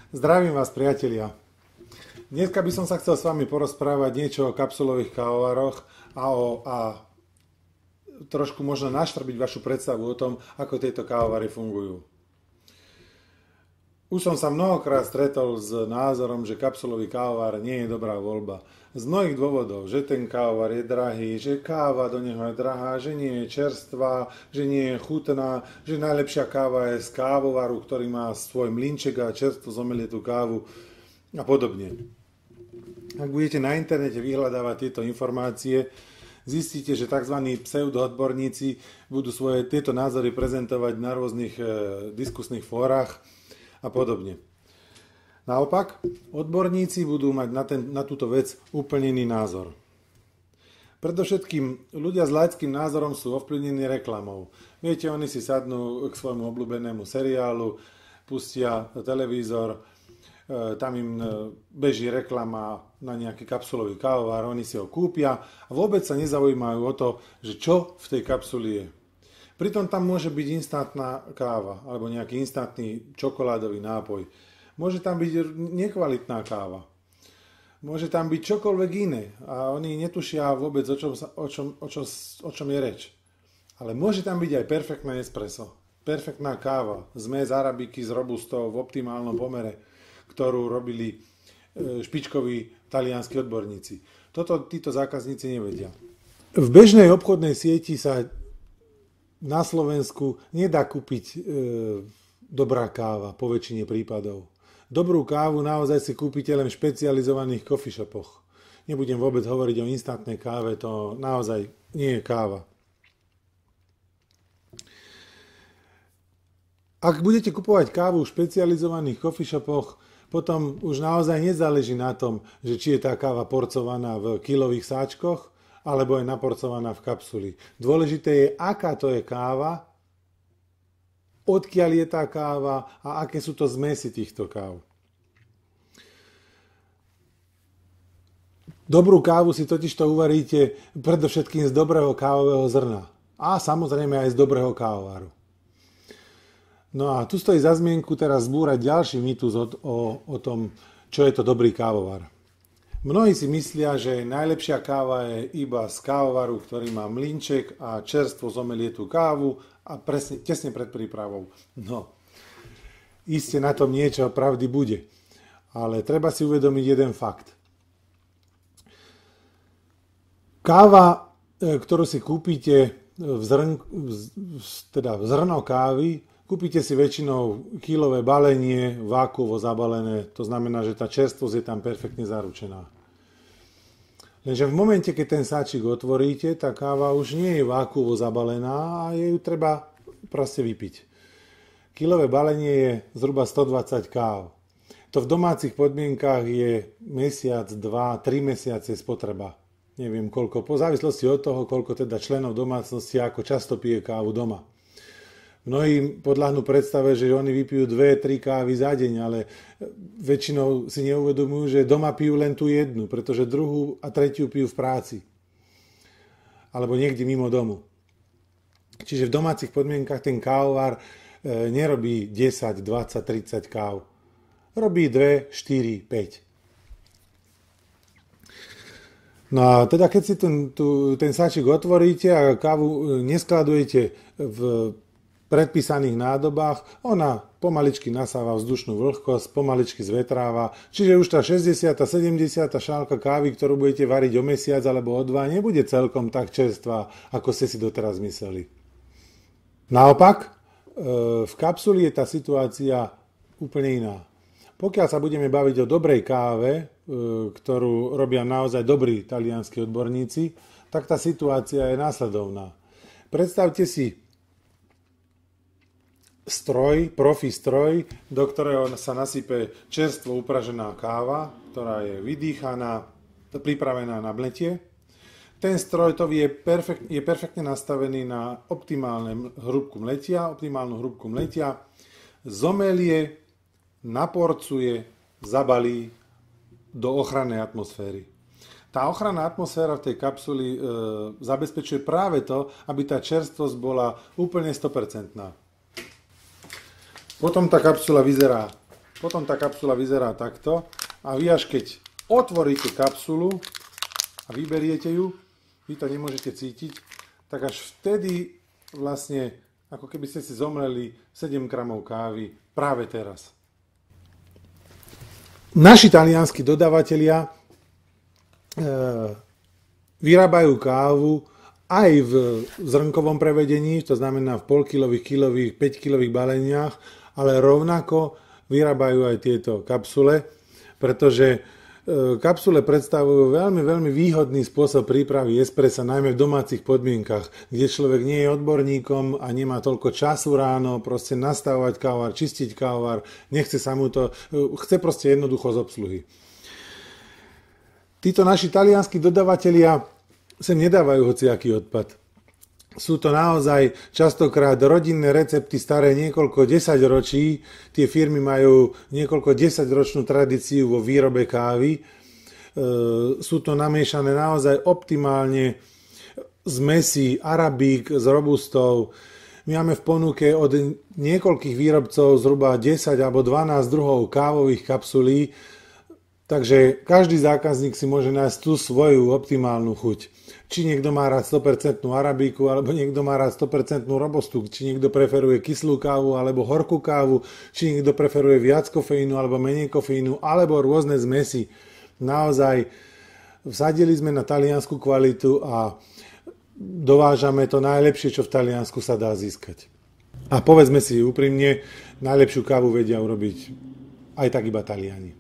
Zdravím vás, priatelia. Dneska by som sa chcel s vami porozprávať niečo o kapsulových kávovaroch a trošku možno naštrbiť vašu predstavu o tom, ako tieto kávovary fungujú. Už som sa mnohokrát stretol s názorom, že kapsulový kávovar nie je dobrá voľba. Z mnohých dôvodov, že ten kávovar je drahý, že káva do neho je drahá, že nie je čerstvá, že nie je chutná, že najlepšia káva je z kávovaru, ktorý má svoj mlynček a čerstvo zomelie tú kávu a podobne. Ak budete na internete vyhľadávať tieto informácie, zistíte, že tzv. Pseudoodborníci budú svoje tieto názory prezentovať na rôznych diskusných fórach a podobne. Naopak, odborníci budú mať na túto vec úplne iný názor. Predovšetkým ľudia s laickým názorom sú ovplyvnení reklamou. Viete, oni si sadnú k svojmu obľúbenému seriálu, pustia televízor, tam im beží reklama na nejaký kapsulový kávovar, oni si ho kúpia a vôbec sa nezaujímajú o to, že čo v tej kapsuli je. Pritom tam môže byť instantná káva alebo nejaký instantný čokoládový nápoj. Môže tam byť nekvalitná káva. Môže tam byť čokoľvek iné a oni netušia vôbec, o čom je reč. Ale môže tam byť aj perfektné espresso, perfektná káva, zmes arabiky s robustou v optimálnom pomere, ktorú robili špičkoví talianski odborníci. Toto títo zákazníci nevedia. V bežnej obchodnej sieti sa na Slovensku nedá kúpiť dobrá káva po väčšine prípadov. Dobrú kávu naozaj si kúpite len v špecializovaných coffee shopoch. Nebudem vôbec hovoriť o instantnej káve, to naozaj nie je káva. Ak budete kupovať kávu v špecializovaných coffee shopoch, potom už naozaj nezáleží na tom, že či je tá káva porcovaná v kilových sáčkoch, alebo je naporcovaná v kapsuli. Dôležité je, aká to je káva, odkiaľ je tá káva a aké sú to zmesy týchto káv. Dobrú kávu si totižto uvaríte predovšetkým z dobrého kávového zrna. A samozrejme aj z dobrého kávovaru. No a tu stojí za zmienku teraz zbúrať ďalší mýtus o tom, čo je to dobrý kávovar. Mnohí si myslia, že najlepšia káva je iba z kávovaru, ktorý má mlynček a čerstvo zomelietú kávu a tesne pred prípravou. No, iste na tom niečo pravdy bude. Ale treba si uvedomiť jeden fakt. Káva, ktorú si kúpite v zrno kávy, kúpite si väčšinou kilové balenie, vákuovo zabalené, to znamená, že tá čerstvosť je tam perfektne zaručená. Lenže v momente, keď ten sáčik otvoríte, tá káva už nie je vákuovo zabalená a ju treba proste vypiť. Kilové balenie je zhruba 120 káv. To v domácich podmienkách je mesiac, 2, 3 mesiace spotreba. Neviem koľko, po závislosti od toho, koľko teda členov domácnosti ako často pije kávu doma. Mnohí podľahnú predstave, že oni vypijú 2-3 kávy za deň, ale väčšinou si neuvedomujú, že doma pijú len tú jednu, pretože druhú a tretiu pijú v práci. Alebo niekde mimo domu. Čiže v domácich podmienkach ten kávovar nerobí 10, 20, 30 káv. Robí 2, 4, 5. No a teda keď si ten sáčik otvoríte a kávu neskladujete v predpísaných nádobách, ona pomaličky nasáva vzdušnú vlhkosť, pomaličky zvetráva, čiže už tá 60. 70. šálka kávy, ktorú budete variť o mesiac alebo o 2, nebude celkom tak čerstvá, ako ste si doteraz mysleli. Naopak, v kapsuli je tá situácia úplne iná. Pokiaľ sa budeme baviť o dobrej káve, ktorú robia naozaj dobrí talianski odborníci, tak tá situácia je následovná. Predstavte si profi stroj, do ktorého sa nasype čerstvo upražená káva, ktorá je vydýchaná, pripravená na mletie. Ten stroj je perfektne nastavený na optimálnu hrúbku mletia, zomelie, naporcuje, zabalí do ochrannej atmosféry. Tá ochranná atmosféra v tej kapsuli zabezpečuje práve to, aby tá čerstvosť bola úplne 100%. Potom tá kapsula vyzerá Potom tá kapsula vyzerá takto a vy až keď otvoríte kapsulu a vyberiete ju, vy to nemôžete cítiť, tak až vtedy vlastne, ako keby ste si zomleli 7 gramov kávy práve teraz. Naši talianski dodavatelia vyrábajú kávu aj v zrnkovom prevedení, to znamená v polkilových, kilových, 5-kilových baleniach, ale rovnako vyrábajú aj tieto kapsule, pretože kapsule predstavujú veľmi, veľmi výhodný spôsob prípravy espressa, najmä v domácich podmienkach, kde človek nie je odborníkom a nemá toľko času ráno, proste nastavovať kávovar, čistiť kávovar, nechce sa mu to, chce proste jednoducho z obsluhy. Títo naši talianskí dodavatelia sem nedávajú hociaký odpad. Sú to naozaj častokrát rodinné recepty staré niekoľko desaťročí. Tie firmy majú niekoľko desaťročnú tradíciu vo výrobe kávy. Sú to namiešané naozaj optimálne zmesy arabík s robustou. My máme v ponuke od niekoľkých výrobcov zhruba 10 alebo 12 druhov kávových kapsulí, takže každý zákazník si môže nájsť tú svoju optimálnu chuť. Či niekto má rád 100% arabíku, alebo niekto má rád 100% robustu, či niekto preferuje kyslú kávu, alebo horkú kávu, či niekto preferuje viac kofeínu, alebo menej kofeínu, alebo rôzne zmesy. Naozaj vsadili sme na taliansku kvalitu a dovážame to najlepšie, čo v Taliansku sa dá získať. A povedzme si úprimne, najlepšiu kávu vedia urobiť aj tak iba Taliani.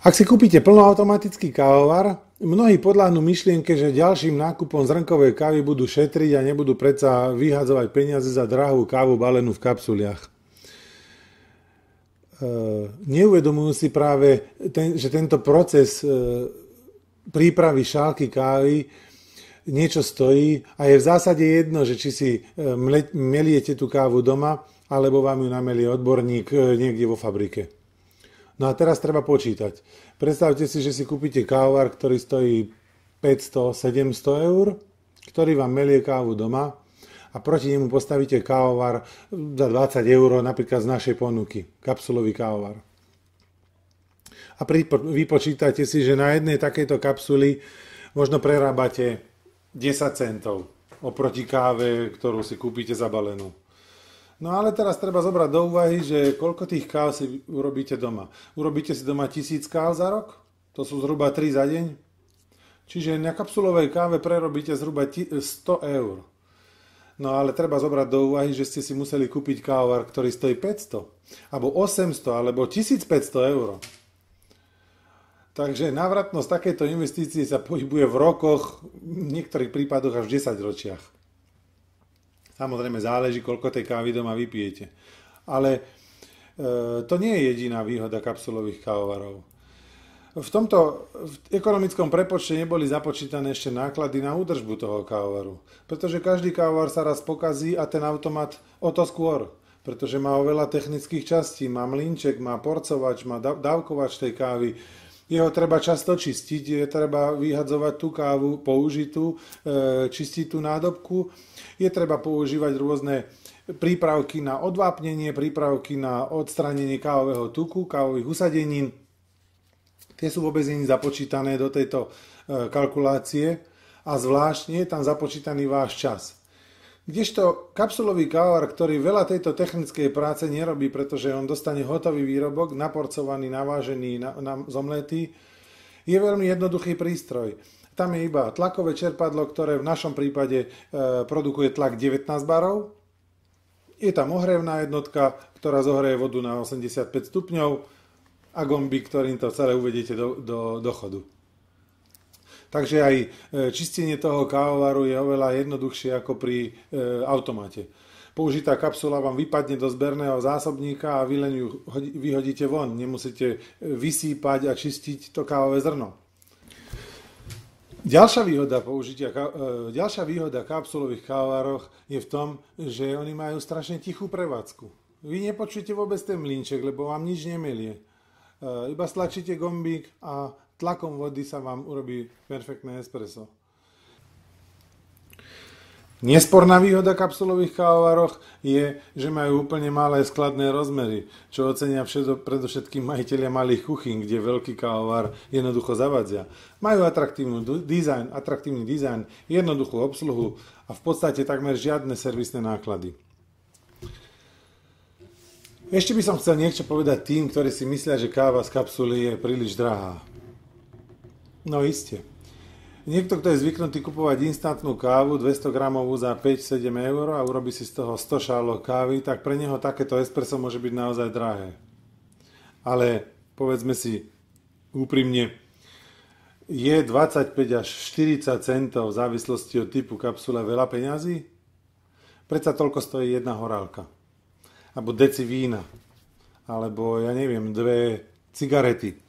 Ak si kúpite plnoautomatický kávovar, mnohí podľahnú myšlienke, že ďalším nákupom zrnkovej kávy budú šetriť a nebudú predsa vyhadzovať peniaze za drahú kávu balenú v kapsuliach. Neuvedomujú si práve, že tento proces prípravy šálky kávy niečo stojí a je v zásade jedno, že či si meliete tú kávu doma, alebo vám ju namelie odborník niekde vo fabrike. No a teraz treba počítať. Predstavte si, že si kúpite kávovar, ktorý stojí 500-700 eur, ktorý vám melie kávu doma a proti nemu postavíte kávovar za 20 eur, napríklad z našej ponuky, kapsulový kávovar. A vypočítajte si, že na jednej takejto kapsuli možno prerábate 10 centov oproti káve, ktorú si kúpite zabalenú. No ale teraz treba zobrať do úvahy, že koľko tých káv si urobíte doma. Urobíte si doma 1000 káv za rok? To sú zhruba 3 za deň? Čiže na kapsulovej káve prerobíte zhruba 100 eur. No ale treba zobrať do úvahy, že ste si museli kúpiť kávovar, ktorý stojí 500, alebo 800, alebo 1500 eur. Takže návratnosť takejto investície sa pohybuje v rokoch, v niektorých prípadoch až v 10 ročiach. Samozrejme záleží, koľko tej kávy doma vypijete. Ale to nie je jediná výhoda kapsulových kávovarov. V tomto ekonomickom prepočte neboli započítané ešte náklady na údržbu toho kávovaru. Pretože každý kávovar sa raz pokazí a ten automat o to skôr. Pretože má oveľa technických častí, má mlynček, má porcovač, má dávkovač tej kávy. Jeho treba často čistiť, je treba vyhadzovať tú kávu použitú, čistiť tú nádobku. Je treba používať rôzne prípravky na odvápnenie, prípravky na odstránenie kávového tuku, kávových usadenín. Tie sú vôbec nie započítané do tejto kalkulácie a zvláštne je tam započítaný váš čas. Kdežto kapsulový kávovar, ktorý veľa tejto technickej práce nerobí, pretože on dostane hotový výrobok, naporcovaný, navážený, zomletý, je veľmi jednoduchý prístroj. Tam je iba tlakové čerpadlo, ktoré v našom prípade produkuje tlak 19 barov. Je tam ohrevná jednotka, ktorá zohreje vodu na 85 stupňov a gombík, ktorým to celé uvediete do chodu. Takže aj čistenie toho kávovaru je oveľa jednoduchšie ako pri automate. Použitá kapsula vám vypadne do zberného zásobníka a vy len ju vyhodíte von. Nemusíte vysýpať a čistiť to kávové zrno. Ďalšia výhoda kapsulových kávovaroch je v tom, že oni majú strašne tichú prevádzku. Vy nepočujete vôbec ten mlynček, lebo vám nič nemelie. Iba stlačíte gombík a tlakom vody sa vám urobí perfektné espresso. Nesporná výhoda kapsulových kávovaroch je, že majú úplne malé skladné rozmery, čo ocenia predovšetkým majitelia malých kuchyn, kde veľký kávovar jednoducho zavadzia. Majú atraktívny dizajn, jednoduchú obsluhu a v podstate takmer žiadne servisné náklady. Ešte by som chcel niečo povedať tým, ktorí si myslia, že káva z kapsuly je príliš drahá. No iste. Niekto, kto je zvyknutý kupovať instantnú kávu 200 gramovú za 5-7 eur a urobí si z toho 100 šálok kávy, tak pre neho takéto espresso môže byť naozaj drahé. Ale povedzme si úprimne, je 25 až 40 centov v závislosti od typu kapsule veľa peňazí? Predsa toľko stojí jedna horálka. Alebo deci vína. Alebo ja neviem, 2 cigarety.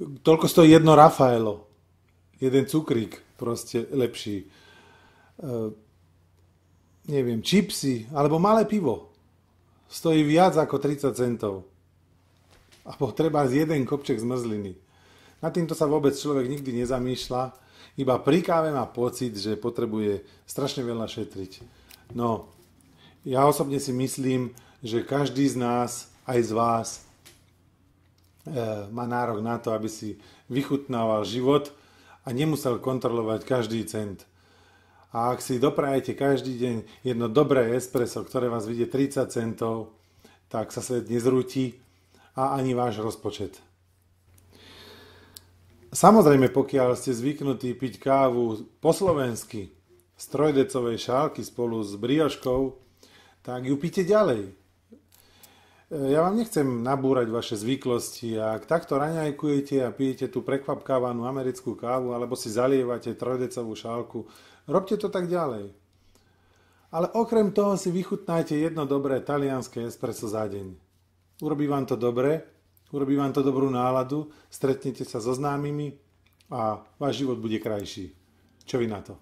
Toľko stojí jedno Rafaelo. Jeden cukrík proste lepší. Neviem, čipsy, alebo malé pivo. Stojí viac ako 30 centov. A treba z jeden kopček zmrzliny. Nad týmto sa vôbec človek nikdy nezamýšľa. Iba pri káve má pocit, že potrebuje strašne veľa šetriť. No, ja osobne si myslím, že každý z nás, aj z vás, má nárok na to, aby si vychutnával život a nemusel kontrolovať každý cent. A ak si doprajete každý deň jedno dobré espresso, ktoré vás vyjde 30 centov, tak sa svet nezrúti a ani váš rozpočet. Samozrejme, pokiaľ ste zvyknutí piť kávu po slovensky z trojdecovej šálky spolu s brioškou, tak ju píte ďalej. Ja vám nechcem nabúrať vaše zvyklosti. Ak takto raňajkujete a pijete tú prekvapkávanú americkú kávu alebo si zalievate trojdecovú šálku, robte to tak ďalej. Ale okrem toho si vychutnajte jedno dobré talianske espresso za deň. Urobí vám to dobre, urobí vám to dobrú náladu, stretnete sa so známymi a váš život bude krajší. Čo vy na to?